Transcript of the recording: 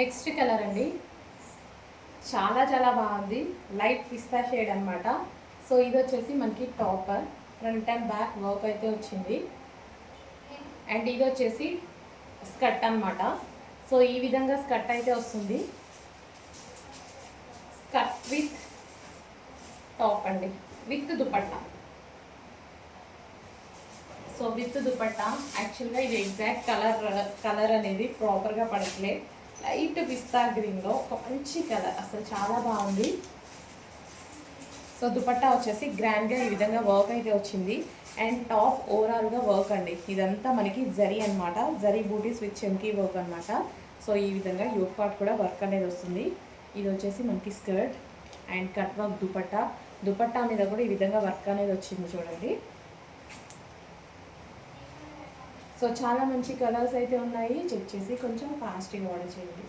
Next colour అండి, చాలా చాలా బాగుంది. లైట్ పిస్తా షేడ్ అనమాట. సో ఇది వచ్చేసి మనకి top, front and back work అయితే వచ్చింది. అండ్ ఇది వచ్చేసి స్కర్ట్ అనమాట. సో ఈ విధంగా స్కర్ట్ అయితే వస్తుంది. స్కర్ట్ విత్ టాప్ అండి, with dupatta. So with dupatta. యాక్చువల్గా ఇది ఎగ్జాక్ట్ కలర్ అనేది ప్రాపర్గా పడట్లే. లైట్ పిస్తా గ్రీన్లో ఒక మంచి కలర్, అసలు చాలా బాగుంది. సో దుపట్టా వచ్చేసి గ్రాండ్గా ఈ విధంగా వర్క్ అయితే వచ్చింది. అండ్ టాప్ ఓవరాల్గా వర్క్ అండి. ఇదంతా మనకి జరీ అనమాట, జరీ బూటీస్ విత్ చెంకీ వర్క్ అనమాట. సో ఈ విధంగా యోక్ పార్ట్ కూడా వర్క్ అనేది వస్తుంది. ఇది వచ్చేసి మనకి skirt and cut work dupatta. Dupatta మీద కూడా ఈ విధంగా వర్క్ అనేది వచ్చింది చూడండి. సో చాలా మంచి కలర్స్ అయితే ఉన్నాయి. చెక్ చేసి కొంచెం ఫాస్ట్గా ఆర్డర్ చేయండి.